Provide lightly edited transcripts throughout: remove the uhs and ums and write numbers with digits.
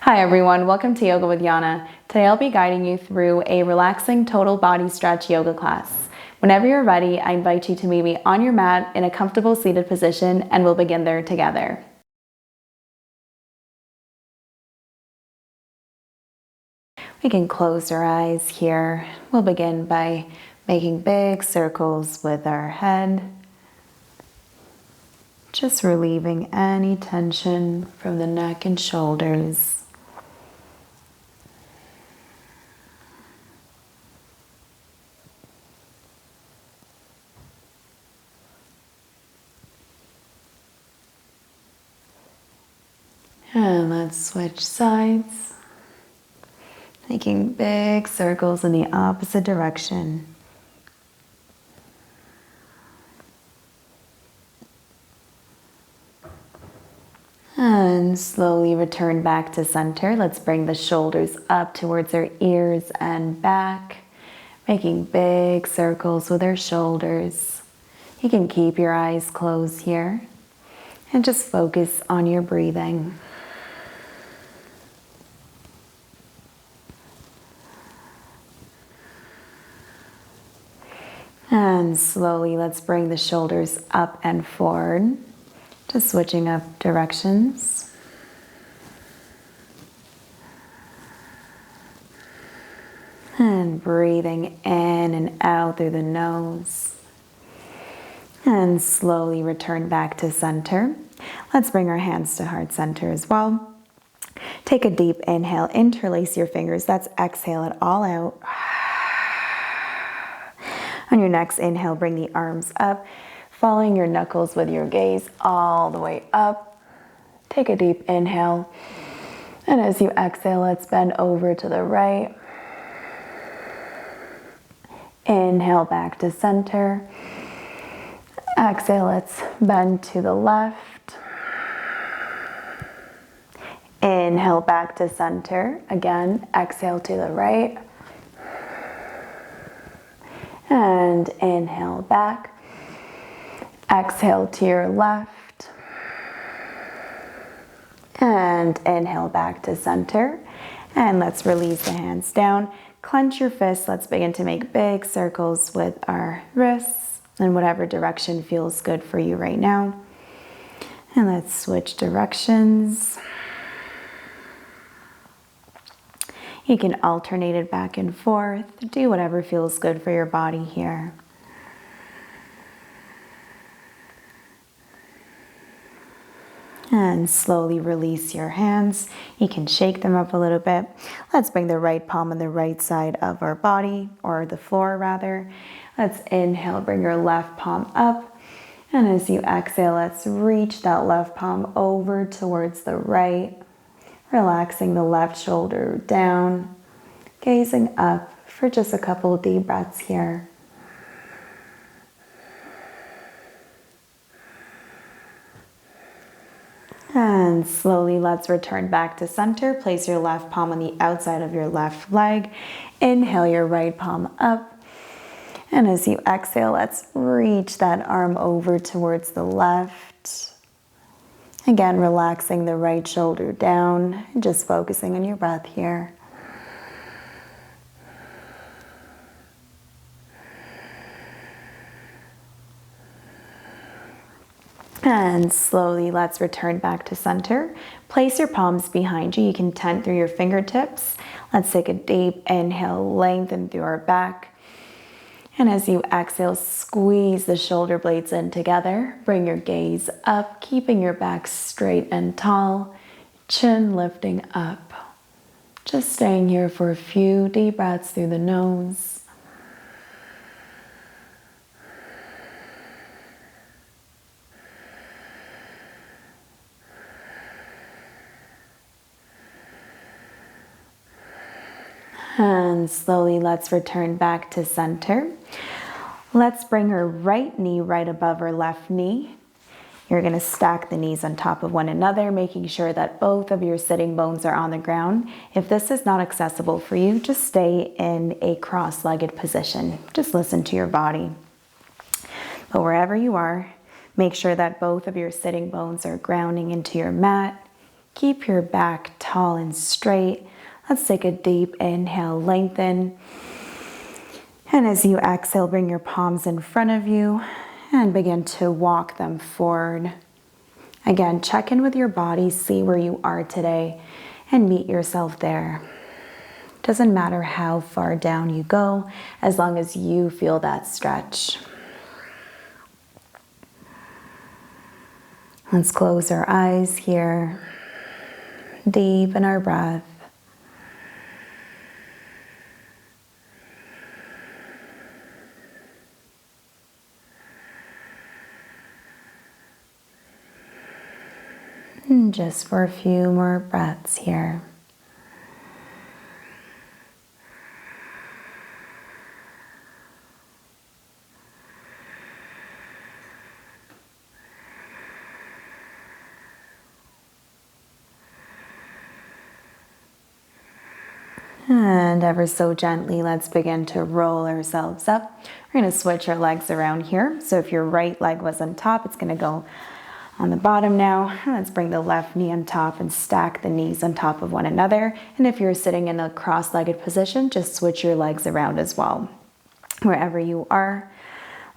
Hi everyone, welcome to Yoga with Yana. Today I'll be guiding you through a relaxing total body stretch yoga class. Whenever you're ready, I invite you to meet me on your mat in a comfortable seated position and we'll begin there together. We can close our eyes here. We'll begin by making big circles with our head, just relieving any tension from the neck and shoulders. And let's switch sides, making big circles in the opposite direction. And slowly return back to center. Let's bring the shoulders up towards our ears and back, making big circles with our shoulders. You can keep your eyes closed here and just focus on your breathing. And slowly, let's bring the shoulders up and forward, just switching up directions. And breathing in and out through the nose. And slowly return back to center. Let's bring our hands to heart center as well. Take a deep inhale, interlace your fingers. That's exhale it all out. On your next inhale, bring the arms up, following your knuckles with your gaze all the way up. Take a deep inhale. And as you exhale, let's bend over to the right. Inhale back to center. Exhale, let's bend to the left. Inhale back to center. Again, exhale to the right. And inhale back. Exhale to your left. And inhale back to center. And let's release the hands down. Clench your fists. Let's begin to make big circles with our wrists in whatever direction feels good for you right now. And let's switch directions. You can alternate it back and forth. Do whatever feels good for your body here. And slowly release your hands. You can shake them up a little bit. Let's bring the right palm on the right side of our body, or the floor rather. Let's inhale, bring your left palm up. And as you exhale, let's reach that left palm over towards the right. Relaxing the left shoulder down, gazing up for just a couple deep breaths here. And slowly let's return back to center. Place your left palm on the outside of your left leg. Inhale your right palm up. And as you exhale, let's reach that arm over towards the left. Again, relaxing the right shoulder down and just focusing on your breath here. And slowly, let's return back to center. Place your palms behind you. You can tent through your fingertips. Let's take a deep inhale, lengthen through our back. And as you exhale, squeeze the shoulder blades in together. Bring your gaze up, keeping your back straight and tall. Chin lifting up. Just staying here for a few deep breaths through the nose. And slowly let's return back to center. Let's bring her right knee right above her left knee. You're going to stack the knees on top of one another, making sure that both of your sitting bones are on the ground. If this is not accessible for you, just stay in a cross-legged position. Just listen to your body. But wherever you are, make sure that both of your sitting bones are grounding into your mat. Keep your back tall and straight. Let's take a deep inhale, lengthen. And as you exhale, bring your palms in front of you and begin to walk them forward. Again, check in with your body, see where you are today, and meet yourself there. Doesn't matter how far down you go, as long as you feel that stretch. Let's close our eyes here. Deepen our breath. And just for a few more breaths here. And ever so gently, let's begin to roll ourselves up. We're going to switch our legs around here. So if your right leg was on top, it's going to go on the bottom now. Let's bring the left knee on top and stack the knees on top of one another. And if you're sitting in a cross-legged position, just switch your legs around as well. Wherever you are,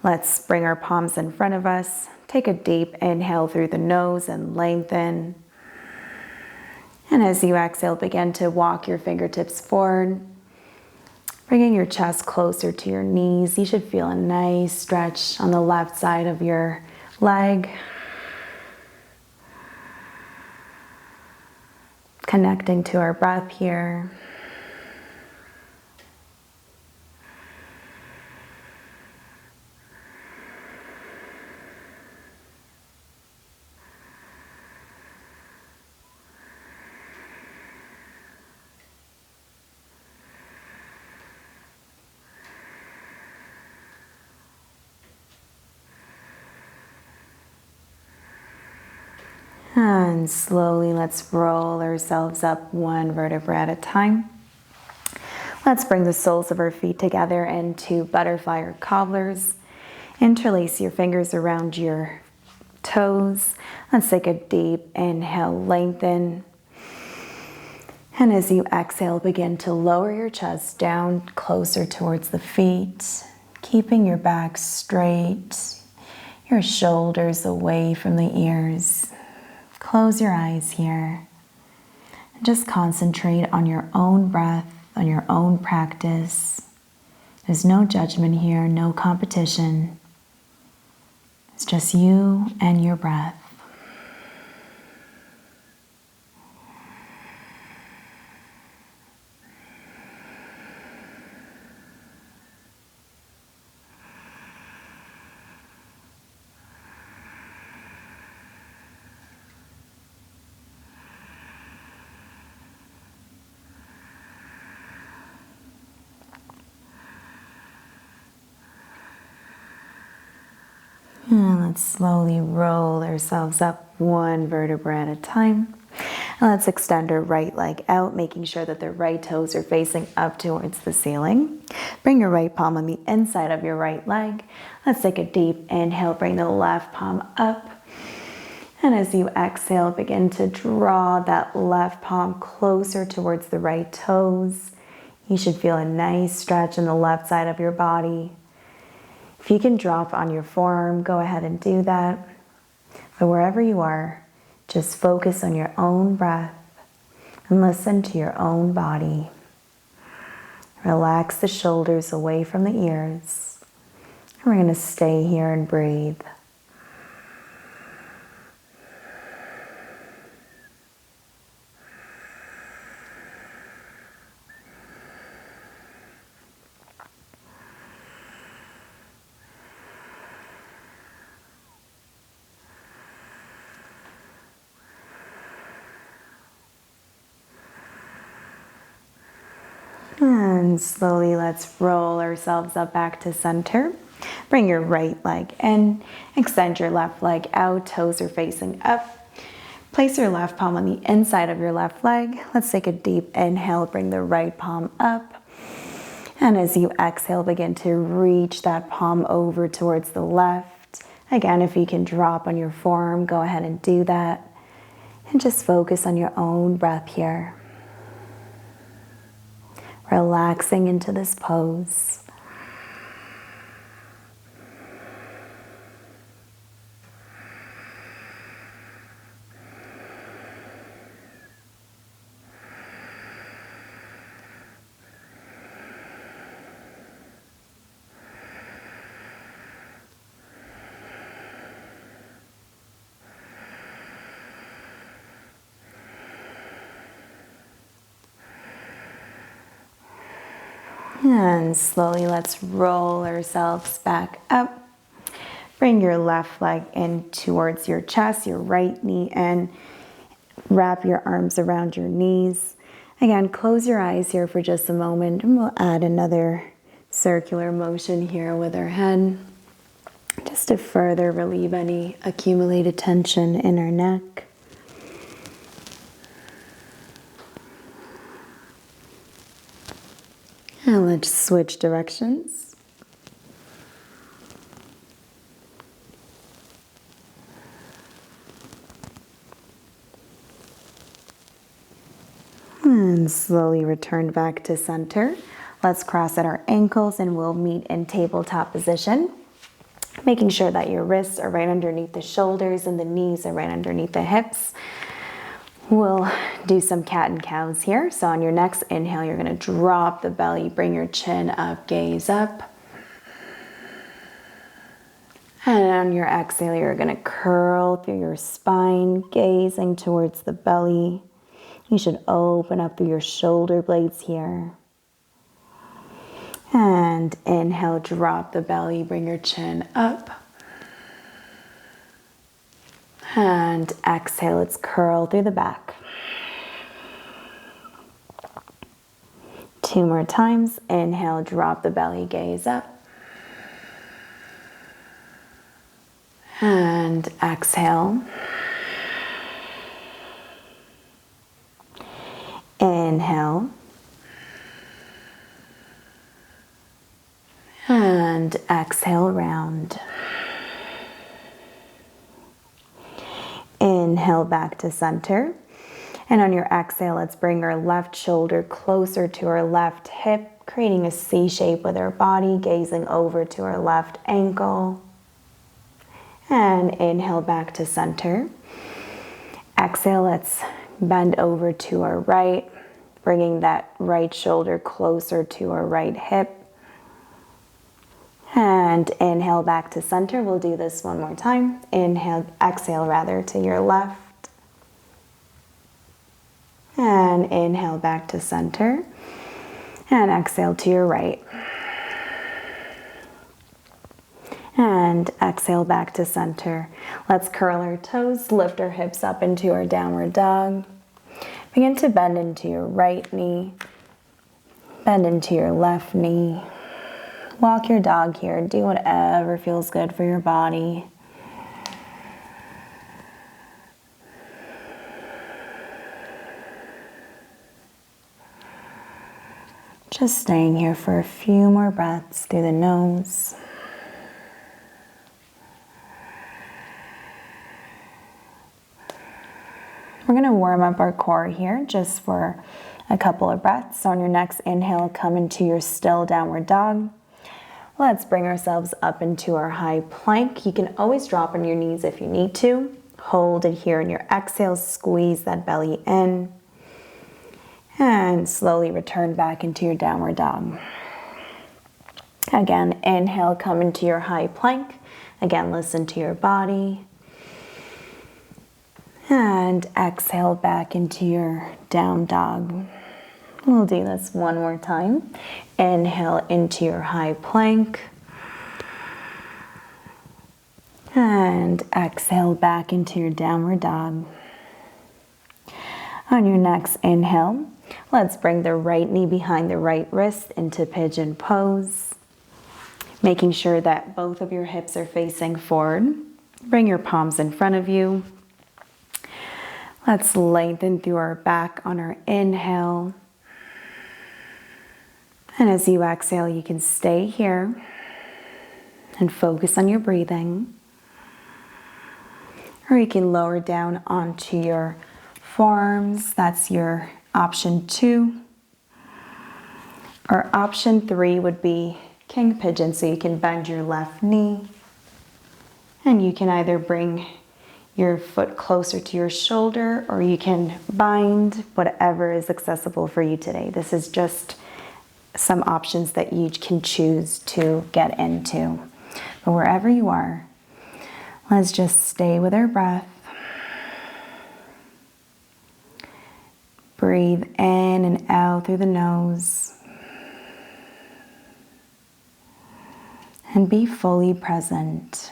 let's bring our palms in front of us. Take a deep inhale through the nose and lengthen. And as you exhale, begin to walk your fingertips forward, bringing your chest closer to your knees. You should feel a nice stretch on the left side of your leg. Connecting to our breath here. And slowly, let's roll ourselves up one vertebra at a time. Let's bring the soles of our feet together into butterfly or cobblers. Interlace your fingers around your toes. Let's take a deep inhale, lengthen. And as you exhale, begin to lower your chest down closer towards the feet, keeping your back straight, your shoulders away from the ears. Close your eyes here. Just concentrate on your own breath, on your own practice. There's no judgment here, no competition. It's just you and your breath. And let's slowly roll ourselves up one vertebra at a time. And let's extend our right leg out, making sure that the right toes are facing up towards the ceiling. Bring your right palm on the inside of your right leg. Let's take a deep inhale, bring the left palm up. And as you exhale, begin to draw that left palm closer towards the right toes. You should feel a nice stretch in the left side of your body. If you can drop on your forearm, go ahead and do that. But wherever you are, just focus on your own breath and listen to your own body. Relax the shoulders away from the ears. We're going to stay here and breathe. And slowly let's roll ourselves up back to center. Bring your right leg in, extend your left leg out, toes are facing up. Place your left palm on the inside of your left leg. Let's take a deep inhale, bring the right palm up. And as you exhale, begin to reach that palm over towards the left. Again, if you can drop on your forearm, go ahead and do that. And just focus on your own breath here. Relaxing into this pose. And slowly let's roll ourselves back up. Bring your left leg in towards your chest, your right knee in. Wrap your arms around your knees. Again, close your eyes here for just a moment and we'll add another circular motion here with our head, just to further relieve any accumulated tension in our neck. And let's switch directions. And slowly return back to center. Let's cross at our ankles and we'll meet in tabletop position. Making sure that your wrists are right underneath the shoulders and the knees are right underneath the hips. We'll do some cat and cows here. So on your next inhale, you're gonna drop the belly, bring your chin up, gaze up. And on your exhale, you're gonna curl through your spine, gazing towards the belly. You should open up through your shoulder blades here. And inhale, drop the belly, bring your chin up. And exhale, let's curl through the back. 2 more times. Inhale, drop the belly, gaze up. And exhale. Inhale. And exhale, round. Inhale back to center. And on your exhale, let's bring our left shoulder closer to our left hip, creating a C shape with our body, gazing over to our left ankle. And inhale back to center. Exhale, let's bend over to our right, bringing that right shoulder closer to our right hip. And inhale back to center. We'll do this one more time. Inhale, exhale rather, to your left. And inhale back to center. And exhale to your right. And exhale back to center. Let's curl our toes, lift our hips up into our downward dog. Begin to bend into your right knee. Bend into your left knee. Walk your dog here. Do whatever feels good for your body. Just staying here for a few more breaths through the nose. We're going to warm up our core here just for a couple of breaths. So on your next inhale, come into your still downward dog. Let's bring ourselves up into our high plank. You can always drop on your knees if you need to. Hold it here on your exhale, squeeze that belly in. And slowly return back into your downward dog. Again, inhale, come into your high plank. Again, listen to your body. And exhale back into your down dog. We'll do this one more time. Inhale into your high plank. And exhale back into your downward dog. On your next inhale, let's bring the right knee behind the right wrist into pigeon pose. Making sure that both of your hips are facing forward. Bring your palms in front of you. Let's lengthen through our back on our inhale. And as you exhale, you can stay here and focus on your breathing. Or you can lower down onto your forearms. That's your option 2. Or option 3 would be king pigeon. So you can bend your left knee and you can either bring your foot closer to your shoulder or you can bind, whatever is accessible for you today. This is just some options that you can choose to get into. But wherever you are, let's just stay with our breath. Breathe in and out through the nose. And be fully present.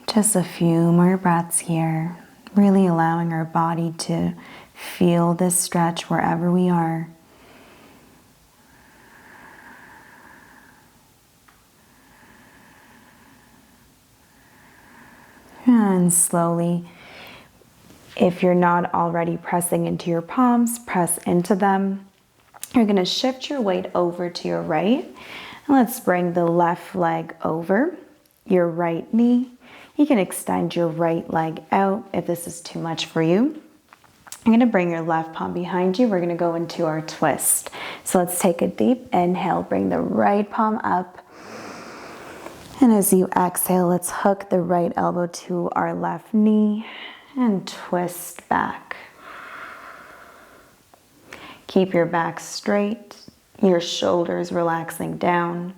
Just a few more breaths here, really allowing our body to feel this stretch wherever we are. And slowly, if you're not already pressing into your palms, press into them. You're going to shift your weight over to your right. And let's bring the left leg over your right knee. You can extend your right leg out if this is too much for you. I'm going to bring your left palm behind you. We're going to go into our twist. So let's take a deep inhale. Bring the right palm up. And as you exhale, let's hook the right elbow to our left knee and twist back. Keep your back straight, your shoulders relaxing down.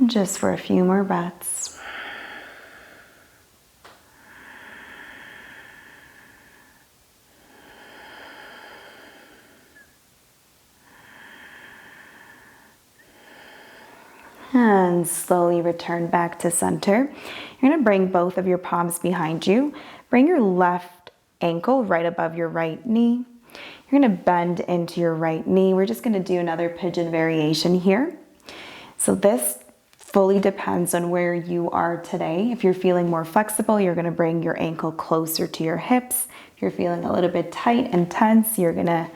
Just for a few more breaths. And slowly return back to center. You're going to bring both of your palms behind you. Bring your left ankle right above your right knee. You're going to bend into your right knee. We're just going to do another pigeon variation here. So this fully depends on where you are today. If you're feeling more flexible, you're going to bring your ankle closer to your hips. If you're feeling a little bit tight and tense, you're going to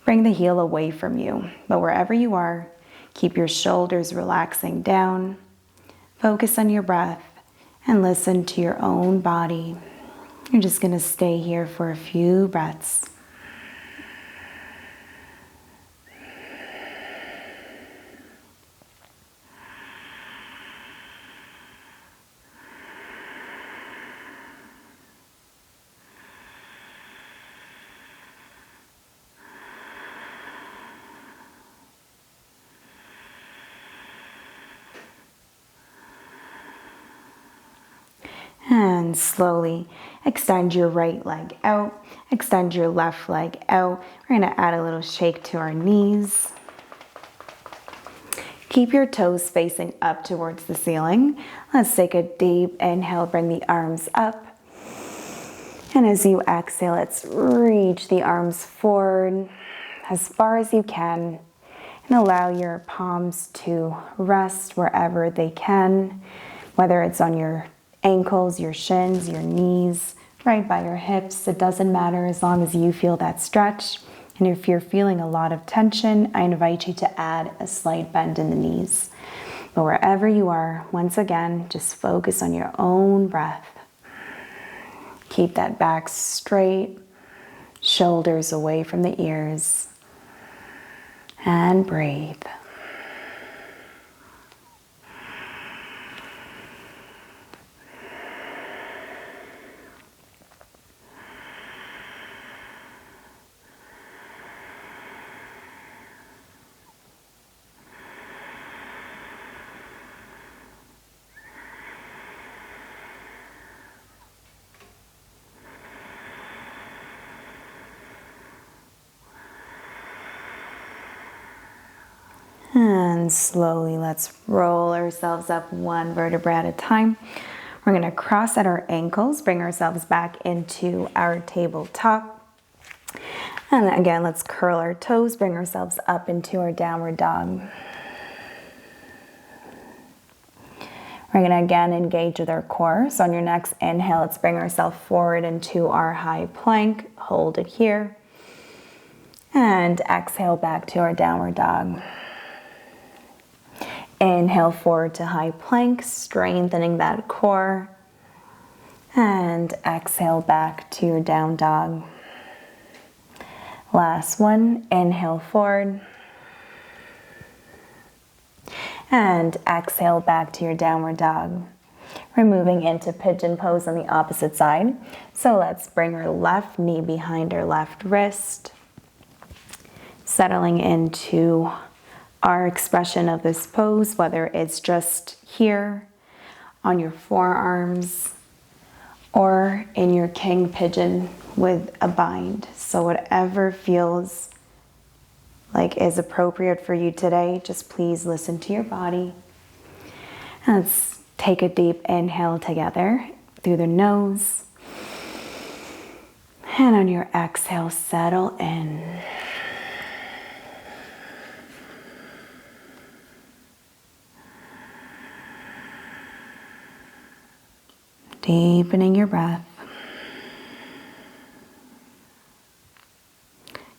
bring the heel away from you. But wherever you are, keep your shoulders relaxing down. Focus on your breath and listen to your own body. You're just going to stay here for a few breaths. And slowly extend your right leg out, extend your left leg out. We're going to add a little shake to our knees. Keep your toes facing up towards the ceiling. Let's take a deep inhale, bring the arms up. And as you exhale, let's reach the arms forward as far as you can and allow your palms to rest wherever they can, whether it's on your ankles, your shins, your knees, right by your hips. It doesn't matter as long as you feel that stretch. And if you're feeling a lot of tension, I invite you to add a slight bend in the knees. But wherever you are, once again, just focus on your own breath. Keep that back straight, shoulders away from the ears, and breathe. And slowly let's roll ourselves up one vertebra at a time. We're going to cross at our ankles, bring ourselves back into our tabletop. And again, let's curl our toes, bring ourselves up into our downward dog. We're going to again engage with our core. So on your next inhale, let's bring ourselves forward into our high plank. Hold it here. And exhale back to our downward dog. Inhale forward to high plank, strengthening that core. And exhale back to your down dog. Last one, inhale forward. And exhale back to your downward dog. We're moving into pigeon pose on the opposite side. So let's bring our left knee behind our left wrist. Settling into our expression of this pose, whether it's just here on your forearms or in your king pigeon with a bind. So whatever feels like is appropriate for you today, just please listen to your body. Let's take a deep inhale together through the nose. And on your exhale, settle in. Deepening your breath.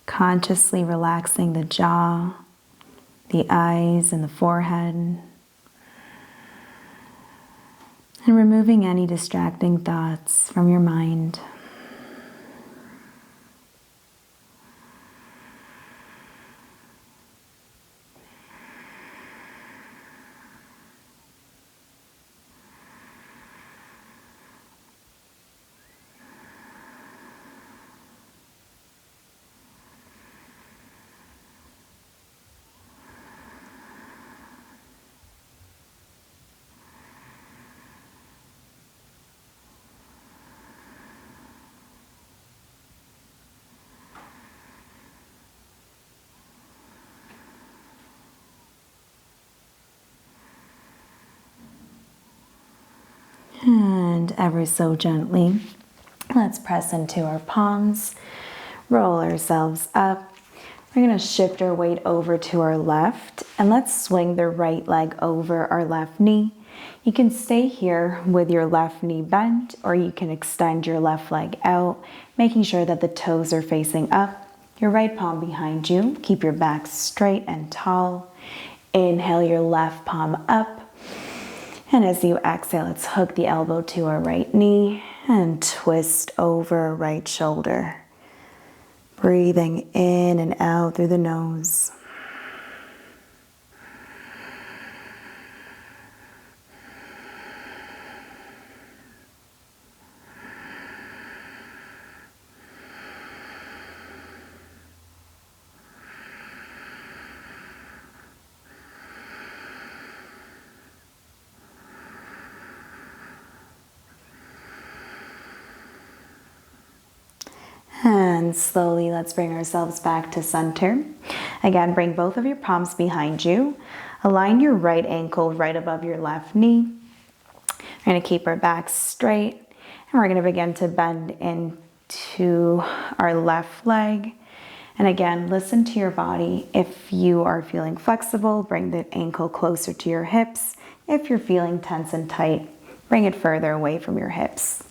Consciously relaxing the jaw, the eyes, and the forehead. And removing any distracting thoughts from your mind. And ever so gently, let's press into our palms, roll ourselves up. We're going to shift our weight over to our left, and let's swing the right leg over our left knee. You can stay here with your left knee bent, or you can extend your left leg out, making sure that the toes are facing up. Your right palm behind you. Keep your back straight and tall. Inhale your left palm up. And as you exhale, let's hook the elbow to our right knee and twist over right shoulder. Breathing in and out through the nose. And slowly, let's bring ourselves back to center. Again, bring both of your palms behind you. Align your right ankle right above your left knee. We're going to keep our back straight. And we're going to begin to bend into our left leg. And again, listen to your body. If you are feeling flexible, bring the ankle closer to your hips. If you're feeling tense and tight, bring it further away from your hips.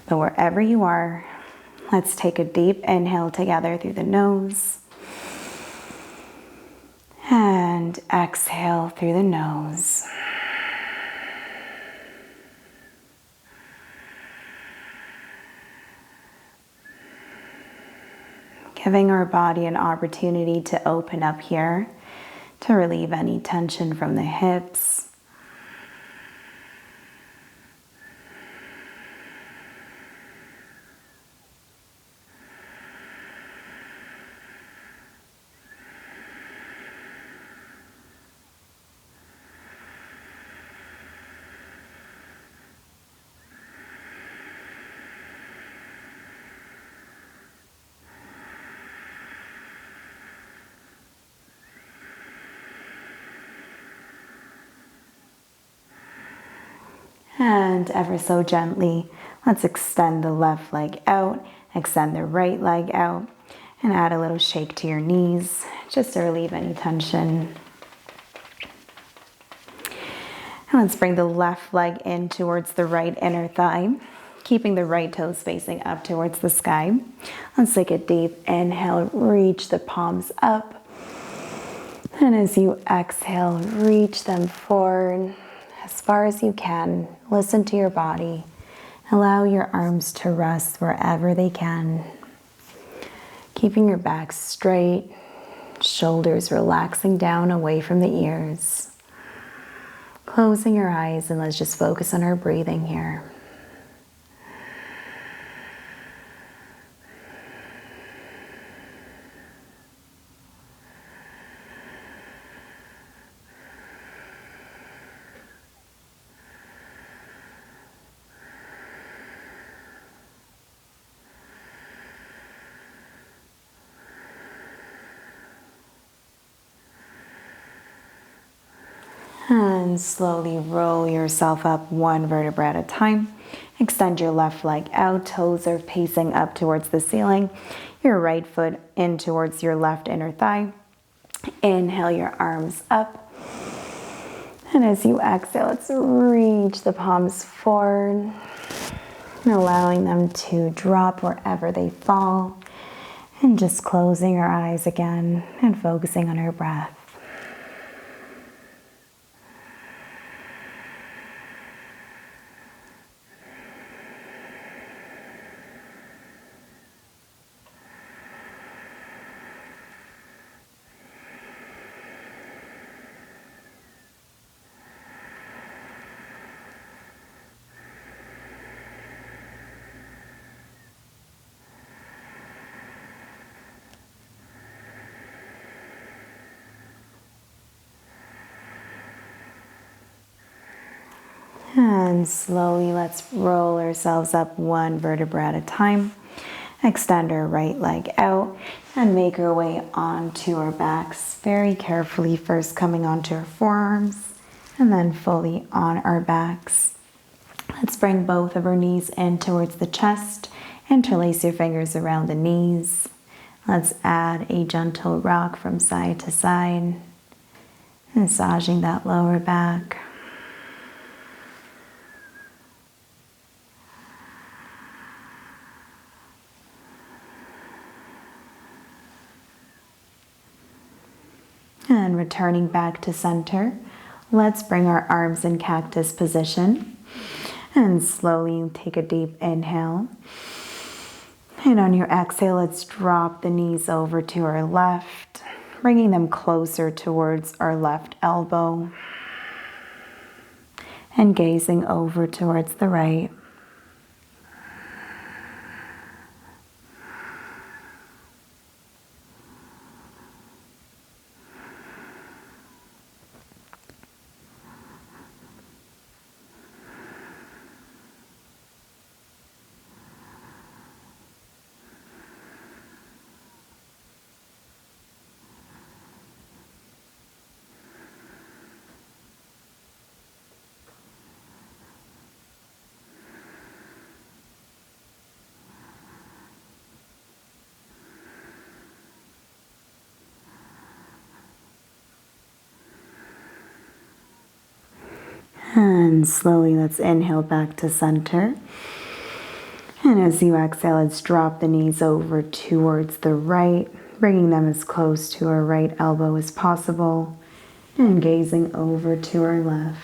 But wherever you are, let's take a deep inhale together through the nose. And exhale through the nose. Giving our body an opportunity to open up here, to relieve any tension from the hips. And ever so gently, let's extend the left leg out, extend the right leg out, and add a little shake to your knees just to relieve any tension. And let's bring the left leg in towards the right inner thigh, keeping the right toes facing up towards the sky. Let's take a deep inhale, reach the palms up. And as you exhale, reach them forward as far as you can. Listen to your body. Allow your arms to rest wherever they can. Keeping your back straight, shoulders relaxing down away from the ears. Closing your eyes, and let's just focus on our breathing here. And slowly roll yourself up one vertebra at a time. Extend your left leg out, toes are facing up towards the ceiling. Your right foot in towards your left inner thigh. Inhale your arms up. And as you exhale, let's reach the palms forward, allowing them to drop wherever they fall. And just closing our eyes again and focusing on our breath. And slowly let's roll ourselves up one vertebra at a time. Extend our right leg out and make our way onto our backs very carefully, first coming onto our forearms and then fully on our backs. Let's bring both of our knees in towards the chest. Interlace your fingers around the knees. Let's add a gentle rock from side to side, massaging that lower back. And returning back to center, let's bring our arms in cactus position and slowly take a deep inhale. And on your exhale, let's drop the knees over to our left, bringing them closer towards our left elbow and gazing over towards the right. And slowly let's inhale back to center. And as you exhale, let's drop the knees over towards the right, bringing them as close to our right elbow as possible and gazing over to our left.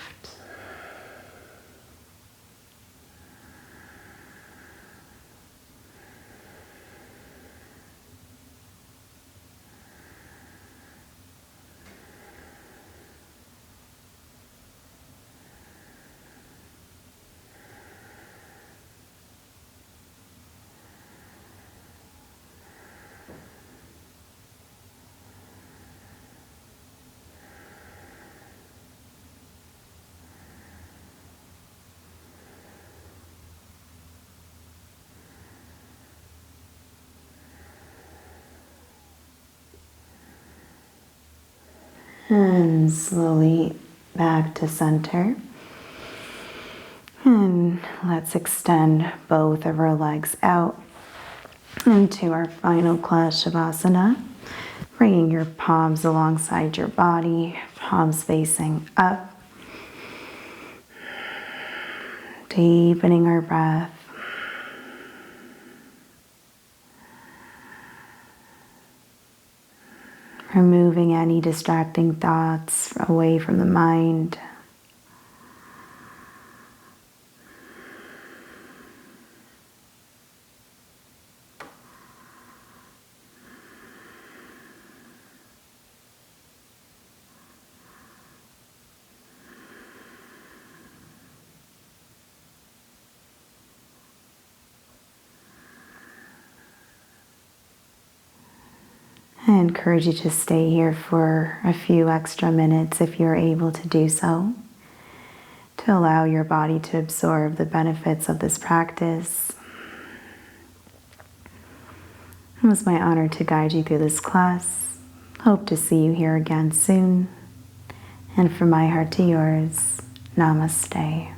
And slowly back to center. And let's extend both of our legs out into our final class Shavasana. Bringing your palms alongside your body, palms facing up. Deepening our breath. Removing any distracting thoughts away from the mind. I encourage you to stay here for a few extra minutes if you're able to do so, to allow your body to absorb the benefits of this practice. It was my honor to guide you through this class. Hope to see you here again soon. And from my heart to yours, Namaste.